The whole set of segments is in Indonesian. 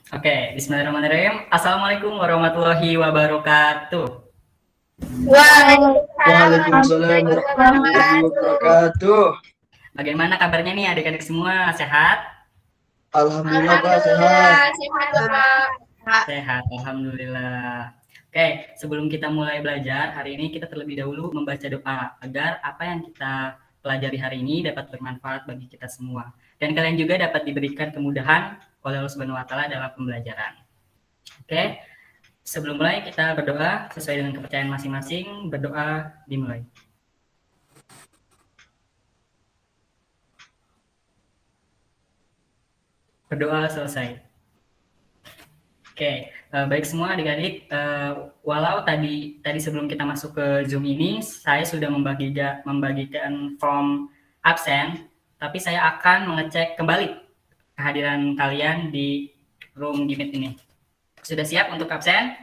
Oke, bismillahirrahmanirrahim. Assalamualaikum warahmatullahi wabarakatuh. Waalaikumsalam warahmatullahi wabarakatuh. Bagaimana kabarnya nih adik-adik semua? Sehat? Alhamdulillah Pak, sehat. Sehat, alhamdulillah. Oke, sebelum kita mulai belajar, hari ini kita terlebih dahulu membaca doa agar apa yang kita pelajari hari ini dapat bermanfaat bagi kita semua. Dan kalian juga dapat diberikan kemudahan oleh Allah Subhanahu wa taala dalam pembelajaran. Oke. Sebelum mulai kita berdoa sesuai dengan kepercayaan masing-masing. Berdoa dimulai. Berdoa selesai. Oke, baik semua adik-adik. Walau tadi sebelum kita masuk ke Zoom ini, saya sudah membagikan form absen, tapi saya akan mengecek kembali kehadiran kalian di room Meet ini. Sudah siap untuk absen?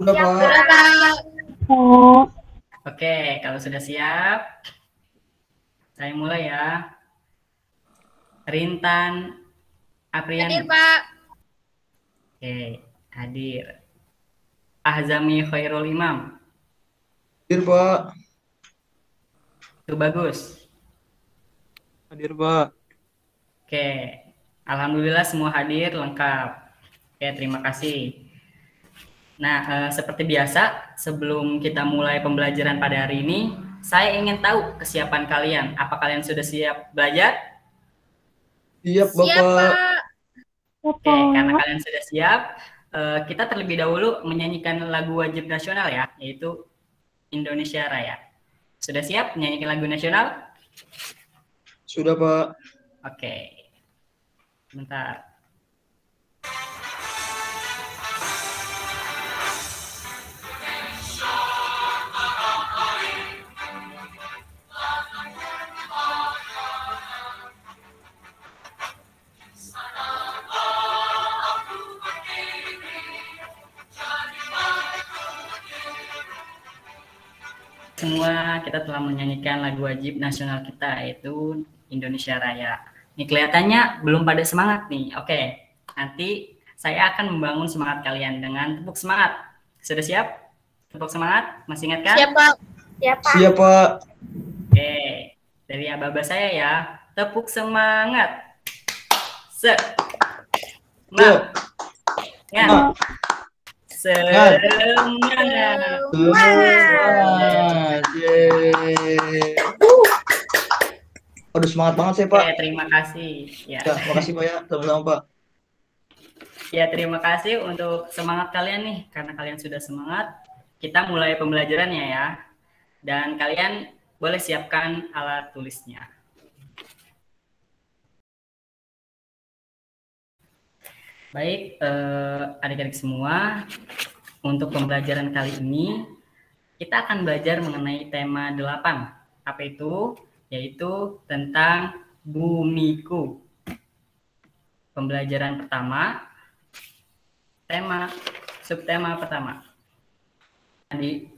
Sudah Pak. Oke, kalau sudah siap, saya mulai ya. Rintan Apriani. Hadir, Pak. Oke, hadir. Ahzami Khairul Imam. Hadir Pak. Itu bagus. Hadir Pak. Oke, alhamdulillah semua hadir lengkap. Oke, terima kasih. Nah, seperti biasa, sebelum kita mulai pembelajaran pada hari ini, saya ingin tahu kesiapan kalian. Apa kalian sudah siap belajar? Siap Siap, Bapak. Pak. Oke, karena kalian sudah siap, kita terlebih dahulu menyanyikan lagu wajib nasional ya, yaitu Indonesia Raya. Sudah siap menyanyikan lagu nasional? Sudah Pak. Oke, bentar. Semua kita telah menyanyikan lagu wajib nasional kita, yaitu Indonesia Raya. Ini kelihatannya belum pada semangat nih. Oke, nanti saya akan membangun semangat kalian dengan tepuk semangat. Sudah siap? Tepuk semangat, masih ingat kan? Siap, Pak. Siap, Pak. Siap Pak. Oke, dari aba-aba saya ya. Tepuk semangat. Semangat. Semangat. Aduh, semangat banget saya Pak. Oke, terima kasih. Ya, makasih Pak ya, sama-sama Pak. Ya, terima kasih untuk semangat kalian nih. Karena kalian sudah semangat, kita mulai pembelajarannya ya. Dan kalian boleh siapkan alat tulisnya. Baik, adik-adik semua, untuk pembelajaran kali ini, kita akan belajar mengenai tema 8. Apa itu? Yaitu tentang bumiku. Pembelajaran pertama, subtema pertama. Di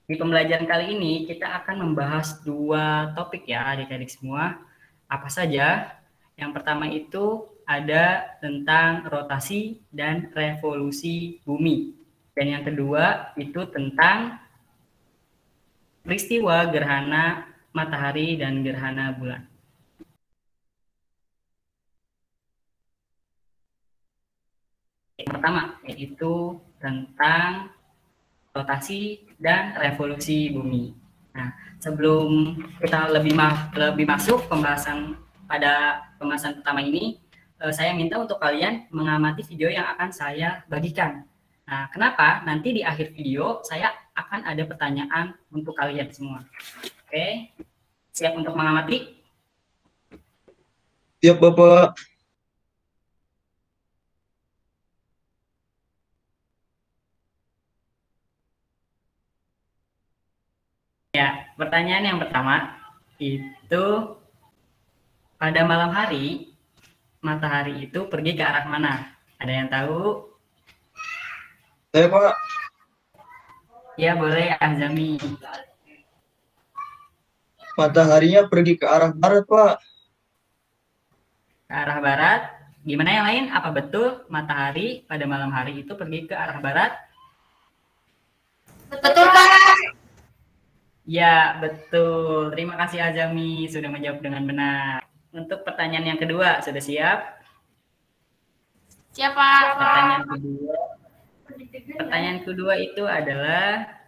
pembelajaran kali ini, kita akan membahas 2 topik ya, adik-adik semua. Apa saja? Yang pertama itu ada tentang rotasi dan revolusi bumi. Dan yang kedua itu tentang peristiwa gerhana matahari dan gerhana bulan. Yang pertama yaitu tentang rotasi dan revolusi bumi. Nah, sebelum kita lebih masuk pembahasan pertama ini, saya minta untuk kalian mengamati video yang akan saya bagikan. Nah, kenapa? Nanti di akhir video saya akan ada pertanyaan untuk kalian semua. Oke, siap untuk mengamati? Siap Bapak. Ya, pertanyaan yang pertama itu pada malam hari matahari itu pergi ke arah mana? Ada yang tahu? Saya Pak. Ya, boleh Azami. Mataharinya pergi ke arah barat Pak. Ke arah barat? Gimana yang lain? Apa betul matahari pada malam hari itu pergi ke arah barat? Betul, Pak. Ya, betul. Terima kasih Azami sudah menjawab dengan benar. Untuk pertanyaan yang kedua, sudah siap? Siapa? Pertanyaan kedua itu adalah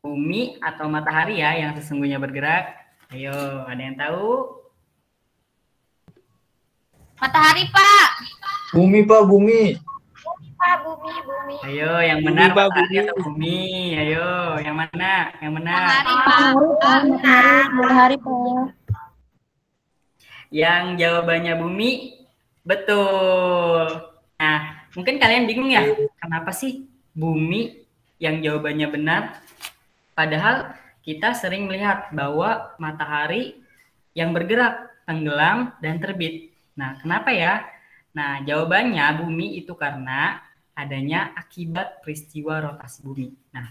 bumi atau matahari ya yang sesungguhnya bergerak. Ayo, ada yang tahu? Matahari, Pak. Bumi, Pak, bumi. Pak, bumi. Ayo, yang benar Bumi, Pak, matahari bumi. atau bumi? Ayo, yang mana? Yang benar? Matahari, Pak. Yang jawabannya bumi, betul. Nah, mungkin kalian bingung ya, kenapa sih bumi yang jawabannya benar? Padahal kita sering melihat bahwa matahari yang bergerak, tenggelam, dan terbit. Nah, kenapa ya? Nah, jawabannya bumi itu karena adanya akibat peristiwa rotasi bumi. Nah,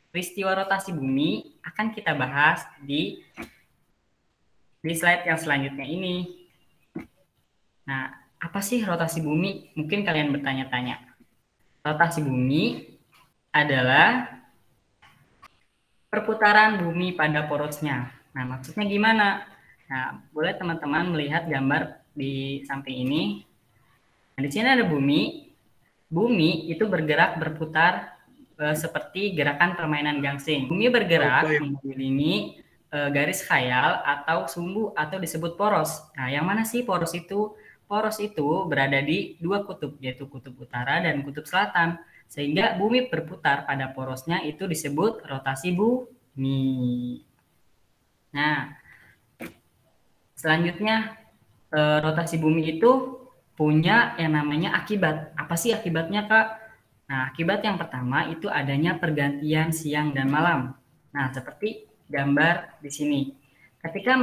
peristiwa rotasi bumi akan kita bahas di slide yang selanjutnya ini. Nah, apa sih rotasi bumi? Mungkin kalian bertanya-tanya. Rotasi bumi adalah perputaran bumi pada porosnya. Nah, maksudnya gimana? Nah, boleh teman-teman melihat gambar di samping ini. Nah, di sini ada bumi. Bumi itu bergerak berputar seperti gerakan permainan gangsing. Bumi bergerak mengelilingi garis khayal atau sumbu atau disebut poros. Nah, yang mana sih poros itu? Poros itu berada di dua kutub, yaitu kutub utara dan kutub selatan. Sehingga bumi berputar pada porosnya itu disebut rotasi bumi. Nah, selanjutnya rotasi bumi itu punya yang namanya akibat. Apa sih akibatnya, Kak? Nah, akibat yang pertama itu adanya pergantian siang dan malam. Nah, seperti gambar di sini. Ketika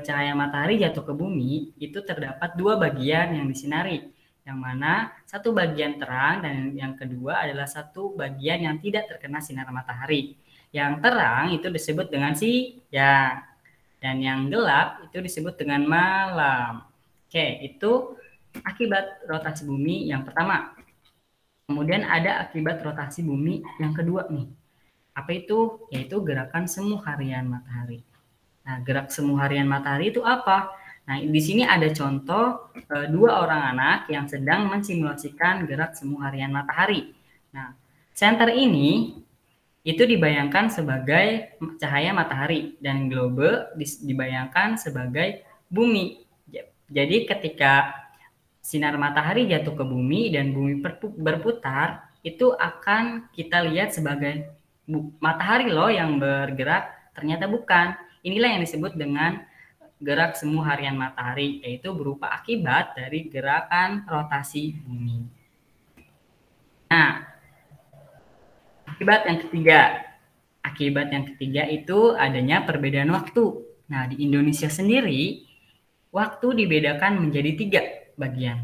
cahaya matahari jatuh ke bumi, itu terdapat dua bagian yang disinari. Yang mana satu bagian terang dan yang kedua adalah satu bagian yang tidak terkena sinar matahari. Yang terang itu disebut dengan siang. Dan yang gelap itu disebut dengan malam. Oke, itu akibat rotasi bumi yang pertama. Kemudian ada akibat rotasi bumi yang kedua nih. Apa itu? Yaitu gerakan semu harian matahari. Nah, gerak semu harian matahari itu apa? Nah, di sini ada contoh dua orang anak yang sedang mensimulasikan gerak semu harian matahari. Nah, center ini itu dibayangkan sebagai cahaya matahari dan globe dibayangkan sebagai bumi. Jadi ketika sinar matahari jatuh ke bumi dan bumi berputar, itu akan kita lihat sebagai matahari loh yang bergerak, ternyata bukan. Inilah yang disebut dengan gerak semu harian matahari, yaitu berupa akibat dari gerakan rotasi bumi. Nah, akibat yang ketiga itu adanya perbedaan waktu. Nah, di Indonesia sendiri, waktu dibedakan menjadi 3 bagian.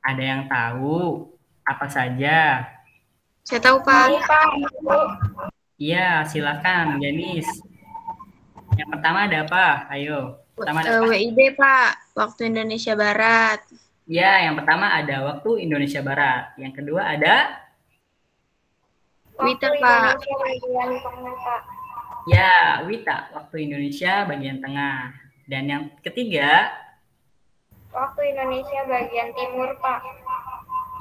Ada yang tahu apa saja? Saya tahu, Pak. Iya, silakan, Janis. Yang pertama ada apa? Ayo. Pertama ada apa? WIB, Pak. Waktu Indonesia Barat. Ya, yang pertama ada waktu Indonesia Barat. Yang kedua ada WITA, Pak. ya, WITA, waktu Indonesia bagian tengah. Dan yang ketiga, waktu Indonesia bagian timur, Pak.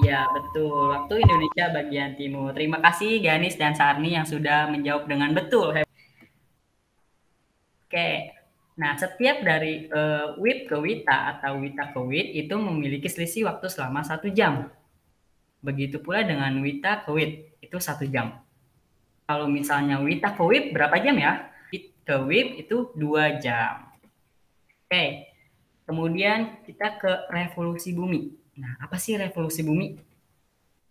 ya, betul. Waktu Indonesia bagian timur. Terima kasih Ganis dan Sarni yang sudah menjawab dengan betul. Oke. Nah, setiap dari WIT ke WITA atau WITA ke WIT itu memiliki selisih waktu selama 1 jam. Begitu pula dengan WITA ke WIT, itu 1 jam. Kalau misalnya WITA ke WIT berapa jam ya? WIT ke WIT itu 2 jam. Oke. Kemudian kita ke revolusi bumi. Nah, apa sih revolusi bumi?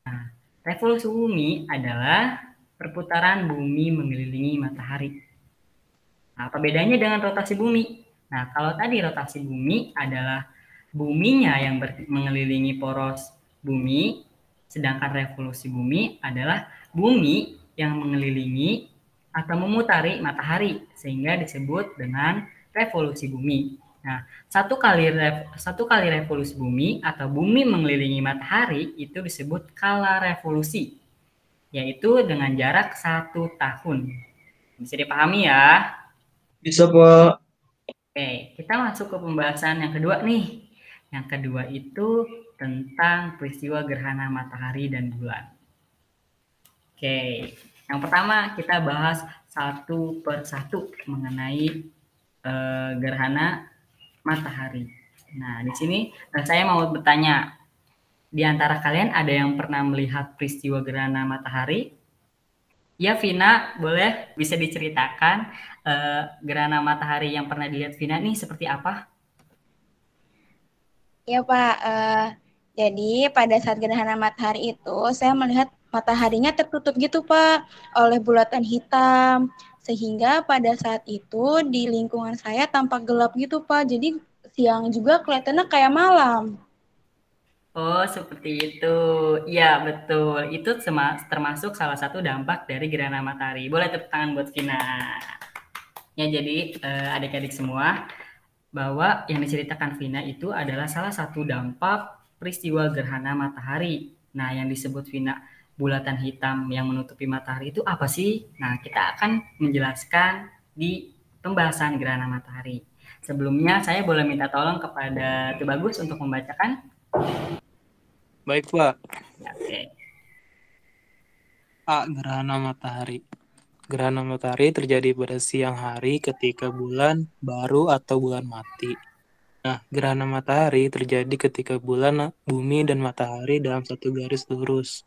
Nah, revolusi bumi adalah perputaran bumi mengelilingi matahari. Nah, apa bedanya dengan rotasi bumi? Nah, kalau tadi rotasi bumi adalah buminya yang mengelilingi poros bumi, sedangkan revolusi bumi adalah bumi yang mengelilingi atau memutari matahari, sehingga disebut dengan revolusi bumi. Nah, satu kali revolusi bumi atau bumi mengelilingi matahari itu disebut kala revolusi, yaitu dengan jarak 1 tahun. Bisa dipahami ya? Bisa, Pak. Oke, kita masuk ke pembahasan yang kedua nih. Yang kedua itu tentang peristiwa gerhana matahari dan bulan. Oke, yang pertama kita bahas satu per satu mengenai gerhana matahari. Nah, di sini saya mau bertanya, di antara kalian ada yang pernah melihat peristiwa gerhana matahari? Ya, Vina, boleh bisa diceritakan gerhana matahari yang pernah dilihat Vina nih seperti apa? Ya Pak, jadi pada saat gerhana matahari itu saya melihat mataharinya tertutup gitu Pak oleh bulatan hitam. Sehingga pada saat itu di lingkungan saya tampak gelap gitu Pak. Jadi siang juga kelihatannya kayak malam. Oh, seperti itu. Iya, betul. Itu termasuk salah satu dampak dari gerhana matahari. Boleh tepuk tangan buat Vina. Ya, jadi adik-adik semua, bahwa yang diceritakan Vina itu adalah salah satu dampak peristiwa gerhana matahari. Nah, yang disebut Vina bulatan hitam yang menutupi matahari itu apa sih? Nah, kita akan menjelaskan di pembahasan gerhana matahari. Sebelumnya, saya boleh minta tolong kepada Tubagus untuk membacakan. Baik, Pak. Oke. A. Gerhana matahari. Gerhana matahari terjadi pada siang hari ketika bulan baru atau bulan mati. Nah, gerhana matahari terjadi ketika bulan, bumi, dan matahari dalam satu garis lurus.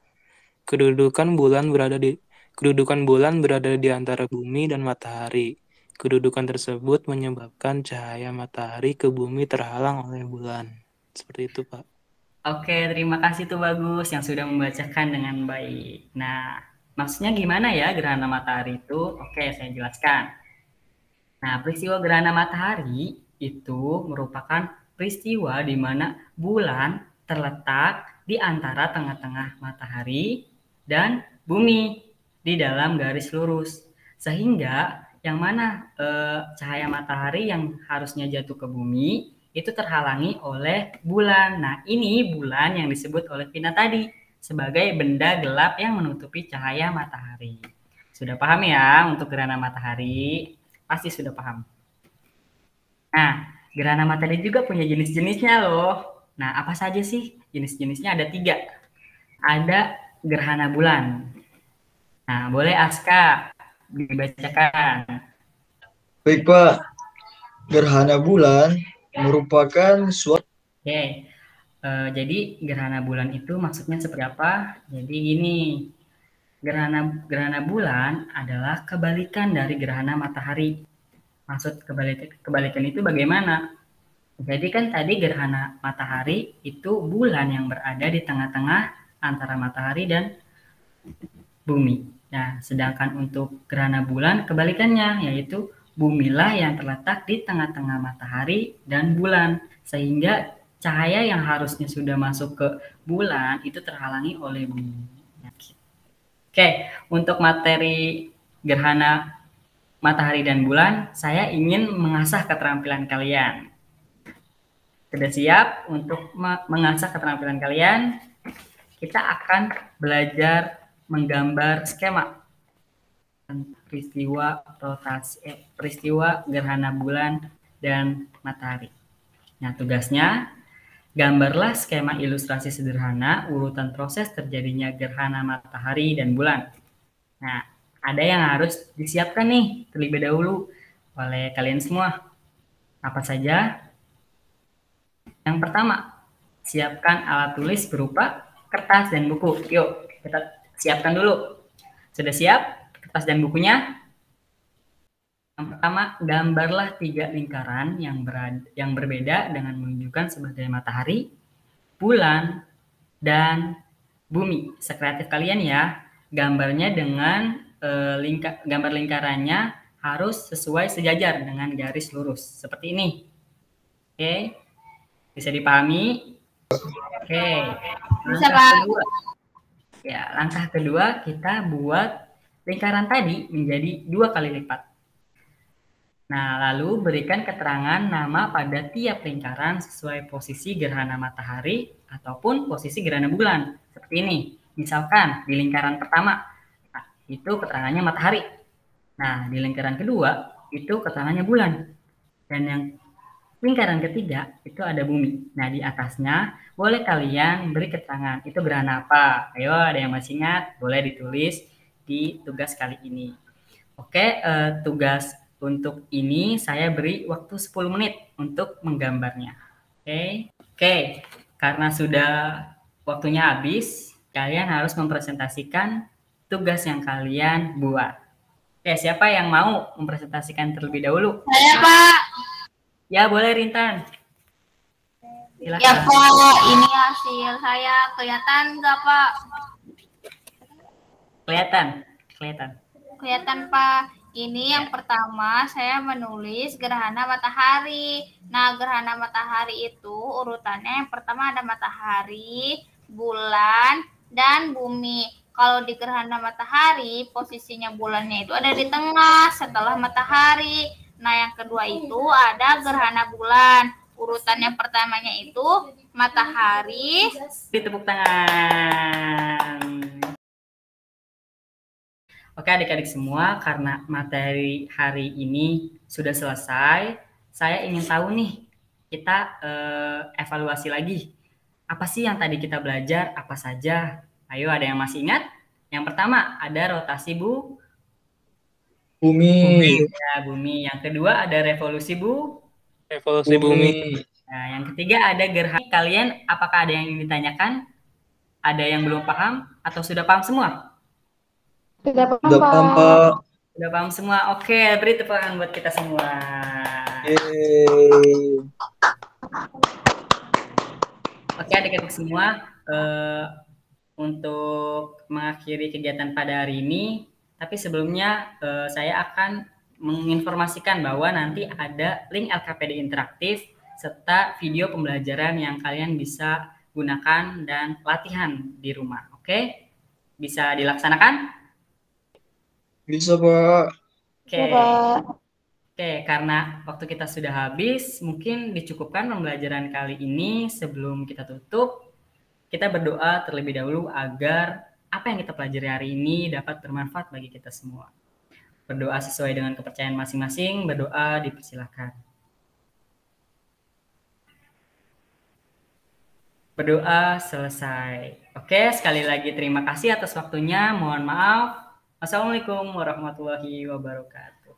Kedudukan bulan berada di antara bumi dan matahari. Kedudukan tersebut menyebabkan cahaya matahari ke bumi terhalang oleh bulan. Seperti itu, Pak. Oke, terima kasih tuh Bagus yang sudah membacakan dengan baik. Nah, maksudnya gimana ya gerhana matahari itu? Oke, saya jelaskan. Nah, peristiwa gerhana matahari itu merupakan peristiwa di mana bulan terletak di antara tengah-tengah matahari dan bumi di dalam garis lurus. Sehingga yang mana cahaya matahari yang harusnya jatuh ke bumi itu terhalangi oleh bulan. Nah, ini bulan yang disebut oleh Vina tadi sebagai benda gelap yang menutupi cahaya matahari. Sudah paham ya untuk gerhana matahari? Pasti sudah paham. Nah, gerhana matahari juga punya jenis-jenisnya loh. Nah, apa saja sih? Jenis-jenisnya ada 3. Ada gerhana bulan. Nah, boleh Aska dibacakan. Baik, Pak. Gerhana bulan merupakan suatu Oke, jadi gerhana bulan itu maksudnya seperti apa? Jadi gini, gerhana bulan adalah kebalikan dari gerhana matahari. Maksud kebalikan itu bagaimana? Jadi kan tadi gerhana matahari itu bulan yang berada di tengah-tengah antara matahari dan bumi. Nah, sedangkan untuk gerhana bulan kebalikannya, yaitu bumilah yang terletak di tengah-tengah matahari dan bulan. Sehingga cahaya yang harusnya sudah masuk ke bulan itu terhalangi oleh bumi. Oke, untuk materi gerhana matahari dan bulan, saya ingin mengasah keterampilan kalian. Sudah siap untuk mengasah keterampilan kalian? Kita akan belajar menggambar skema peristiwa gerhana bulan dan matahari. Nah, tugasnya gambarlah skema ilustrasi sederhana urutan proses terjadinya gerhana matahari dan bulan. Nah, ada yang harus disiapkan nih terlebih dahulu oleh kalian semua. Apa saja? Yang pertama, siapkan alat tulis berupa kertas dan buku. Yuk, kita siapkan dulu. Sudah siap kertas dan bukunya? Yang pertama, gambarlah 3 lingkaran yang berbeda dengan menunjukkan sebagai matahari, bulan, dan bumi. Sekreatif kalian ya. Gambarnya dengan gambar lingkarannya harus sesuai sejajar dengan garis lurus. Seperti ini. Oke. Bisa dipahami? Oke. Bisa, Pak. Ya, langkah kedua kita buat lingkaran tadi menjadi 2 kali lipat. Nah, lalu berikan keterangan nama pada tiap lingkaran sesuai posisi gerhana matahari ataupun posisi gerhana bulan. Seperti ini. Misalkan di lingkaran pertama, nah, itu keterangannya matahari. Nah, di lingkaran kedua, itu keterangannya bulan. Dan yang lingkaran ketiga, itu ada bumi. Nah, di atasnya, boleh kalian beri keterangan. Itu gerhana apa? Ayo, ada yang masih ingat? Boleh ditulis di tugas kali ini. Oke, tugas untuk ini saya beri waktu 10 menit untuk menggambarnya. Oke, karena sudah waktunya habis, kalian harus mempresentasikan tugas yang kalian buat. Oke, siapa yang mau mempresentasikan terlebih dahulu? Saya, Pak. Ya, boleh Rintan. Silakan. Ya, Pak. Ini hasil saya. Kelihatan nggak, Pak? Kelihatan. Kelihatan, Pak. Ini yang pertama saya menulis gerhana matahari. Nah, gerhana matahari itu urutannya yang pertama ada matahari, bulan, dan bumi. Kalau di gerhana matahari, posisinya bulannya itu ada di tengah setelah matahari. Nah, yang kedua itu ada gerhana bulan. Urutan yang pertamanya itu matahari. Tepuk tangan. Oke adik-adik semua, karena materi hari ini sudah selesai, saya ingin tahu nih, kita evaluasi lagi. Apa sih yang tadi kita belajar, apa saja? Ayo, ada yang masih ingat? Yang pertama, ada rotasi bumi. Ya, bumi. Yang kedua, ada revolusi Revolusi bumi. Nah, yang ketiga, ada gerhana. Kalian, apakah ada yang ingin ditanyakan? Ada yang belum paham? Atau sudah paham semua? Sudah Udah paham, Pak. Sudah paham semua? Oke, beri tepuk tangan buat kita semua. Yeay. Oke, adik-adik semua, untuk mengakhiri kegiatan pada hari ini, tapi sebelumnya saya akan menginformasikan bahwa nanti ada link LKPD interaktif serta video pembelajaran yang kalian bisa gunakan dan latihan di rumah. Oke? Bisa dilaksanakan? Bisa, Pak. Oke. Oke, karena waktu kita sudah habis, mungkin dicukupkan pembelajaran kali ini. Sebelum kita tutup, kita berdoa terlebih dahulu agar apa yang kita pelajari hari ini dapat bermanfaat bagi kita semua. Berdoa sesuai dengan kepercayaan masing-masing, berdoa dipersilakan. Berdoa selesai. Oke, sekali lagi terima kasih atas waktunya. Mohon maaf. Wassalamualaikum warahmatullahi wabarakatuh.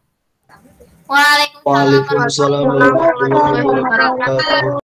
Waalaikumsalam Waalaikumsalam warahmatullahi wabarakatuh.